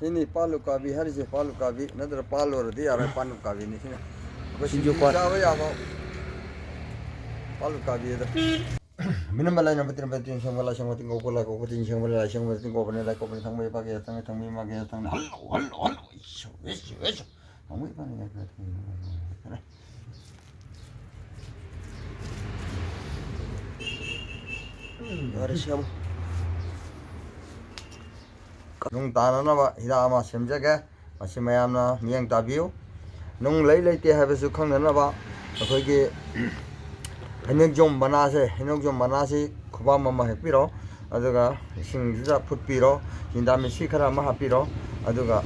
Sini palu kabi hari se palu kabi nadra palu rodi ara palu kabi ni sini. Sinju pan. Jawa ya mau palu kabi itu. Minum balai nampak tiada tiada yang balai yang tinggal pola kau tiada yang balai yang tinggal pola dah kau pun tangmai pakai tangmai pakai tang. Halo, isu. Tangmai pakai apa? Ada siapa? Nung tanah nama hida ama semjaga masih mayamna miyang tabiu. Nung lay tiada habis ukang nama apa ke henok jom banase kuba mama hepiro aduga singjuda putpiro indami sikara ma hapiro aduga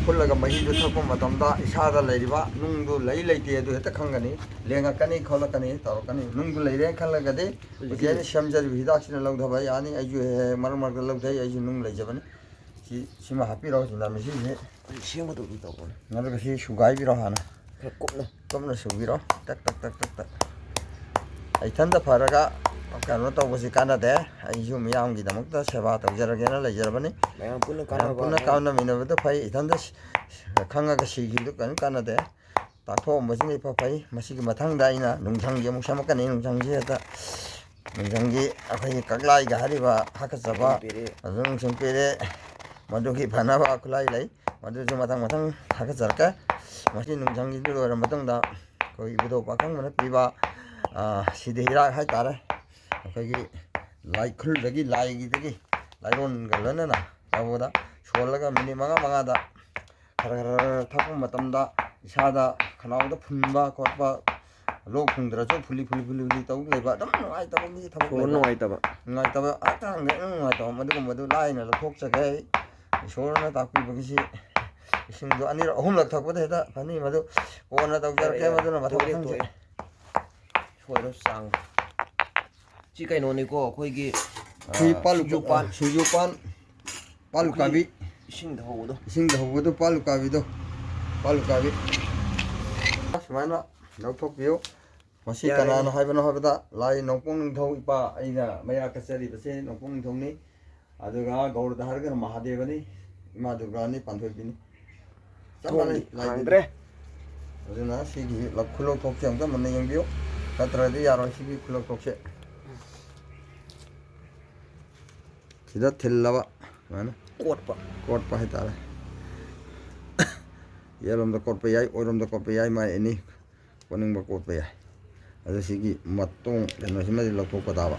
pullaga mahi du thakpa matamda isada leiriba nungdu lei te adu heta khangani lenga kani kholakani tarokani nungdu leire khalagade ujeni shamjar hidaksina logdaba yani aju he marmar logdai aju nung leijabani si sima hapiro indami si he Siapa tu kita pun? naduga si sugai biro hana Kopna sugiro tak ai thanda pharaga kano tawbasi kanade ai ju miyam gi damakta seba tawjaragena lejarabani Mayang pun kana puna kauna minabada phai thanda khangaga sigidu kanade takho masini pa phai masigi mathangda ina nungthanggi amuk samakani nungthanggi ata nungthanggi akhai kaglai ga hariba hakasaba azung singpere madugi phanaba akulai lai madu ju mathang hakasarka masi nungthanggi du lora matangda koi budo pakang mana piba sidi hirak hai tare akhagi lai khul dagi lai gi dagi lai ron galana na taboda sholaga mini manga da khara thakum matamda isada khanawda phunba khotba lok khungdra jo phuli tau leiba dam ai taba mi thabak ngai taba ata ngai taba madu lai na thok chagai shorna takpi bagisi isingdo anira ahum lak thakpada heda pani madu ona tawjar ke madu na mathak thang Soalnya sang. Jika ini ko kau ini sujupan palu kabi sing dah hudo. palu kabi semana noktok bio masih karena habida lai nongpong thau ipa aina maya kasari base nongpong thau ni aduga gaur dahar ga mahadeva ni ima durga ni panthoi bini samane lai Andre. aduna sigi lakhulo thok chang ta manne yang bio katradi yaro sigi khulo thok se sida thillaba mana kot pa hetara yarom da kot pa yai orom da kot pa yai mai ani koning ba kot pa yai adu sigi matong leno sima di lakthok pa dawa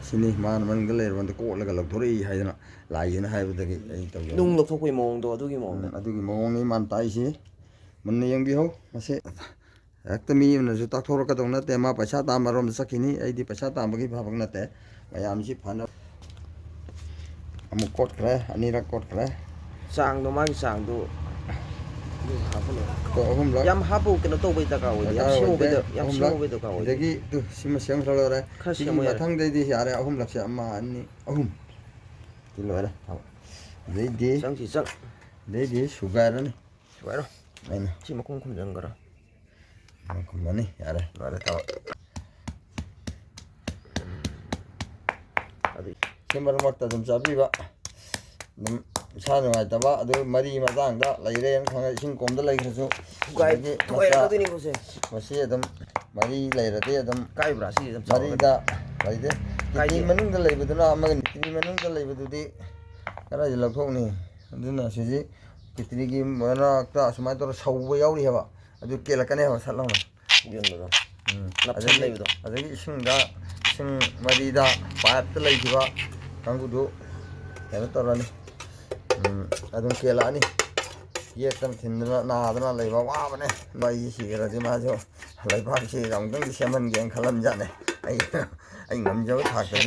sini man gale ron da ko laga lakthori haidana lai na haibudagi ai taw Nung lokso ko imong do adugi mong ni man tai si manne yang bi ho mase Aktami na ju takthor ka dongna te ma paisa tam arom sakini ai di paisa tam bagi bhabak na te mayam si phana amuk kot kra anira kot kra sang do mang sang do ko hum la yam habu kena to bai ta ka oi yam simo bai to ka oi degi tu sima siang thalo ra Khasi sigi mo yare. mathang dei di yare ahum lak se amma anni ahum tilo ra sang si sang dei di sugar ni waro aina si makung kum jang gara kumani yare lore taw adi sembar marta dum sabi ba dum sana ngai ta ba adu mari matang da leire yang khang sing kom da lai khsu gai toi ra tu ni ko se masi adam mari leira te adam kai bra si mari da lai de Kai ni de. manung da lai buduna amaga ni manung da lai bududi kara ji lakhok ni aduna siji kitri gi mana ta asmai tor sauba yauri haba adu kelakane haba salong yun do adagi lai do adagi ising mari da paat ta lai diba kangu do kena torani adun kelani ye tam thinna na adana leiba wa bane bai si gara ji ma jo leiba si rong dang seman geng khalam jane ai ngam jo thak ta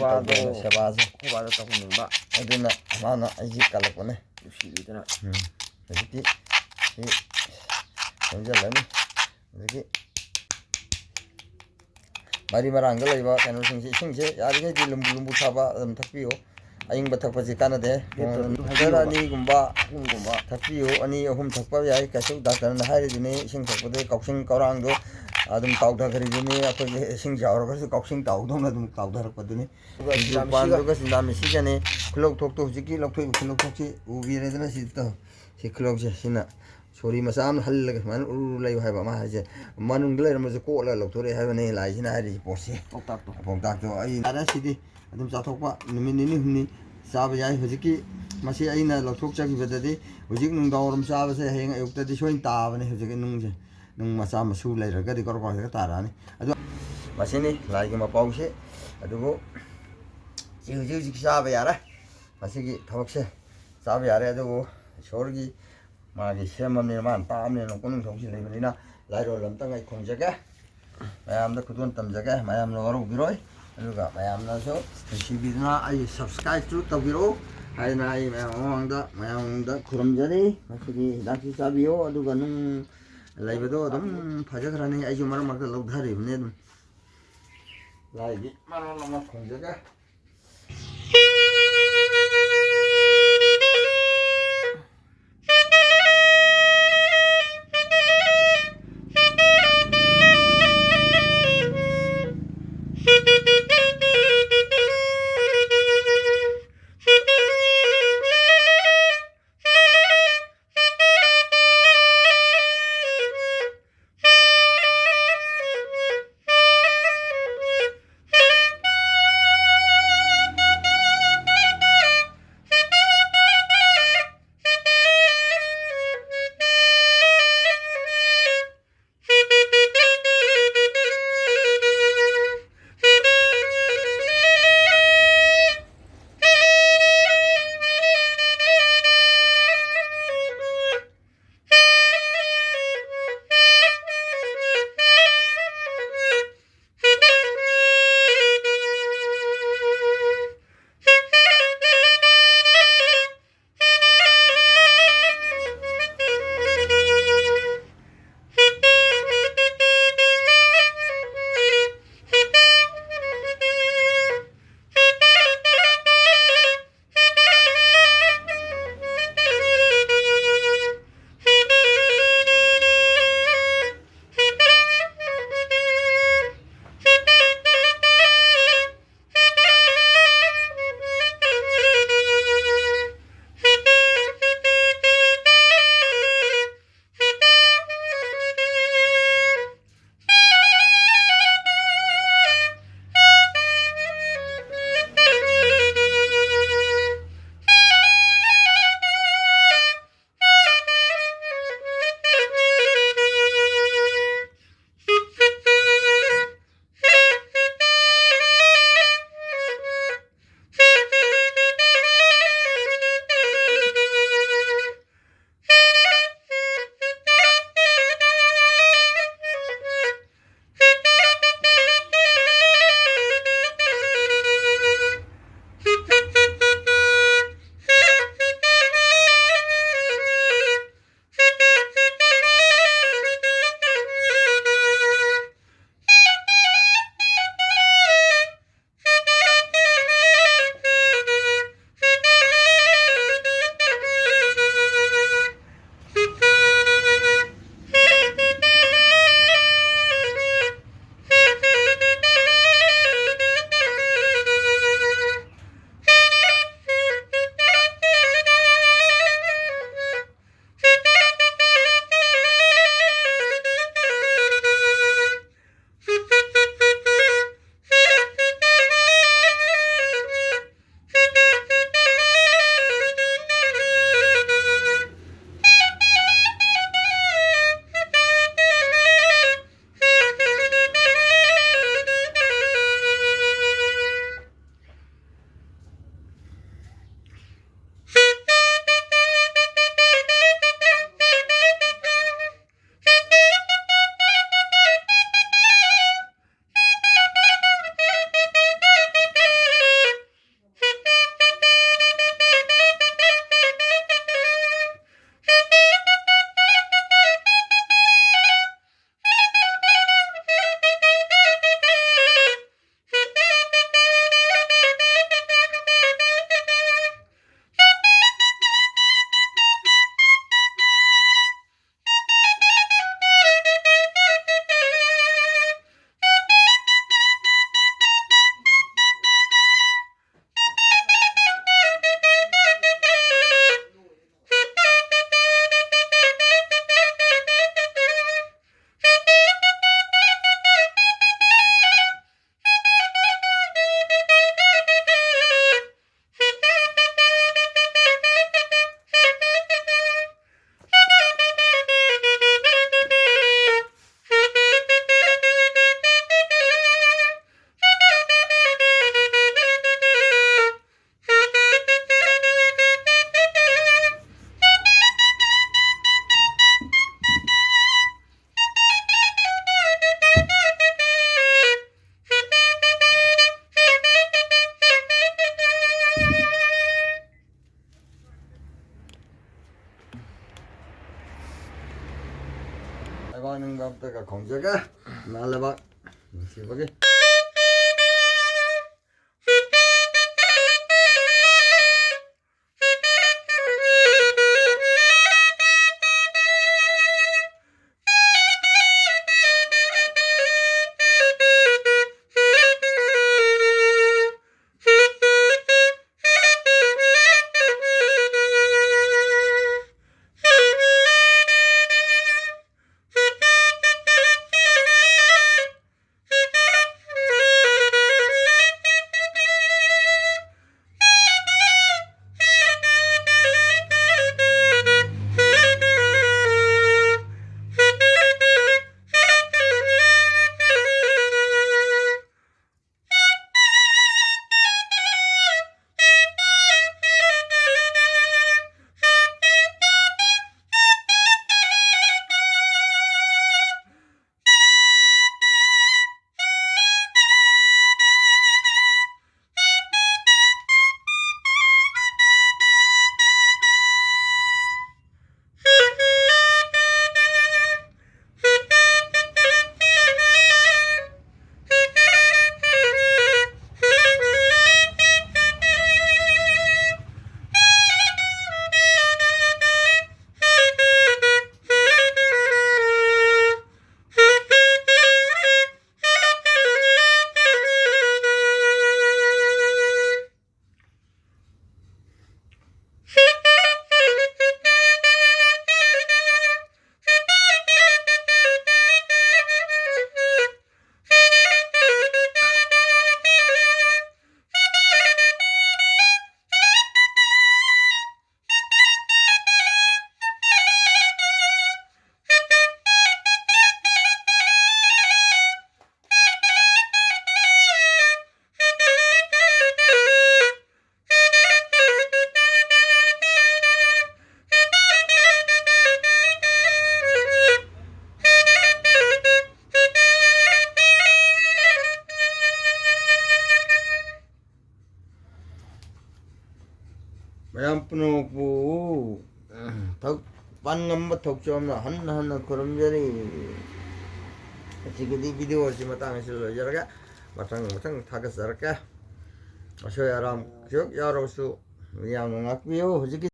seba ji ko ba ta kun ba aduna mana ai ji kalak bane si bi ta aditi enjalani adagi mari marang leiba kanu singse yari ge lumbu thaba adum thakpiyo aing bathak paji kanade ani gumba thakpiyo ani ahum thakpa yai kasu doctor na hairi dine sing thakpade kausing kaurang do ꯑꯗꯨꯝ ꯇꯥꯎꯊꯈ꯭ꯔꯤꯗꯨꯅꯤ ꯑꯩꯈꯣꯏꯒꯤ ꯏꯁꯤꯡ ꯆꯥꯎꯔꯒꯁꯨ ꯀꯥꯎꯁꯤꯡ ꯇꯥꯎꯗꯧꯅ ꯑꯗꯨꯝ ꯇꯥꯎꯊꯔꯛꯄꯗꯨꯅꯤ ꯄꯥꯟꯗꯨꯒ ꯆꯤꯟꯗꯥꯃꯤꯁꯤꯒꯅꯤ ꯈꯨꯂꯧꯊꯣꯛꯇꯣ ꯍꯧꯖꯤꯛꯀꯤ ꯂꯧꯊꯣꯛꯏꯕ ꯈꯨꯂꯧꯊꯣꯛꯁꯤ ꯎꯕꯤꯔꯦꯗꯅ ꯁꯤꯗ ꯁꯤ ꯈꯨꯂꯧꯁꯦ ꯁꯤꯅ ꯁꯣꯔꯤ ꯃꯆꯥ ꯑꯃ ꯍꯜꯂꯒ ꯁꯨꯃꯥꯏꯅ ꯎꯔꯨ ꯂꯩꯌꯨ ꯍꯥꯏꯕ ꯑꯃ ꯍꯥꯏꯁꯦ ꯃꯅꯨꯡꯗ ꯂꯩꯔꯝꯕꯁꯦ ꯀꯣꯠꯂꯒ ꯂꯧꯊꯣꯔꯛꯑꯦ ꯍꯥꯏꯕꯅꯤ ꯂꯥꯏꯁꯤꯅ ꯍꯥꯏꯔꯤꯁꯤ ꯄꯣꯠꯁꯤ ꯄꯥꯎꯇꯥꯛꯇꯣ ꯑꯩ ꯁꯤꯗꯤ ꯑꯗꯨꯝ ꯆꯥꯊꯣꯛꯄ ꯅꯨꯃꯤꯠ ꯅꯤꯅꯤ ꯍꯨꯝꯅꯤ ꯆꯥꯕ ꯌꯥꯏ ꯍꯧꯖꯤꯛꯀꯤ ꯃꯁꯤ ꯑꯩꯅ ꯂꯧꯊꯣꯛꯆꯈꯤꯕꯗꯗꯤ ꯍꯧꯖꯤꯛ ꯅꯨꯡꯗꯥꯡꯋꯥꯏꯔꯝ ꯆꯥꯕꯁꯦ ꯍꯌꯦꯡ ꯑꯌꯨꯛꯇꯗꯤ ꯁꯣꯏꯅ ꯇꯥꯕꯅꯤ ꯍꯧꯖꯤꯛꯀꯤ ꯅꯨꯡꯁꯦ ꯅꯨꯡ ꯃꯆꯥ ꯃꯁꯨ ꯂꯩꯔꯒꯗꯤ ꯀꯧꯔ ꯀꯧꯔꯒ ꯇꯥꯔꯛꯑꯅꯤ ꯑꯗꯨ ꯃꯁꯤꯅꯤ ꯂꯥꯏꯒꯤ ꯃꯄꯥꯎꯁꯤ ꯑꯗꯨꯕꯨ ꯁꯤ ꯍꯧꯖꯤꯛ ꯍꯧꯖꯤꯛ ꯆꯥꯕ ꯌꯥꯔꯦ ꯃꯁꯤꯒꯤ ꯊꯕꯛꯁꯦ ꯆꯥꯕ ꯌꯥꯔꯦ ꯑꯗꯨꯕꯨ ꯏꯁꯣꯔꯒꯤ ꯃꯥꯒꯤ ꯁꯦꯝꯃꯕꯅꯤꯅ ꯃꯥꯅ ꯇꯥꯛꯑꯕꯅꯤꯅ ꯀꯣꯅꯨꯡꯊꯧꯁꯤ ꯂꯩꯕꯅꯤꯅ ꯂꯥꯏꯔꯣꯜ ꯑꯝꯇꯪ ꯑꯩ ꯈꯣꯡꯖꯒꯦ ꯃꯌꯥꯝꯗ ꯈꯨꯗꯣꯜ ꯇꯝꯖꯒꯦ ꯃꯌꯥꯝꯅ ꯋꯥꯔꯧꯕꯤꯔꯣꯏ ꯑꯗꯨꯒ ꯃꯌꯥꯝꯅꯁꯨ ꯅꯨꯡꯁꯤꯕꯤꯗꯨꯅ ꯑꯩ ꯁꯕꯁꯀ꯭ꯔꯥꯏꯕꯁꯨ ꯇꯧꯕꯤꯔꯛꯎ ꯍꯥꯏꯗꯅ ꯑꯩ ꯃꯌꯥꯝꯗ ꯈꯨꯔꯨꯝꯖꯔꯤ ꯃꯁꯤꯒꯤ ꯍꯤꯗꯥꯛꯁꯤ ꯆꯥꯕꯤꯌꯣ ꯑꯗꯨꯒ ꯅꯨꯡ ꯂꯩꯕꯗꯣ ꯑꯗꯨꯝ ꯐꯖꯈ꯭ꯔꯅꯤ ꯑꯩꯁꯨ ꯃꯔꯛ ꯃꯔꯛꯇ ꯂꯧꯊꯔꯤꯕꯅꯤ ꯑꯗꯨꯝ ꯂꯥꯏꯒꯤ ꯃꯔꯣꯜ ꯑꯃ ꯈꯣꯡꯖꯒꯦ lebar ng bapta ka kongjaga malabak sibagi mayam puno po thok pan ngam thok chom na han kuram jari chigidi video si matang silo jaraga matang thagas jaraka asho yaram kyok yarosu yang ngak bio hujiki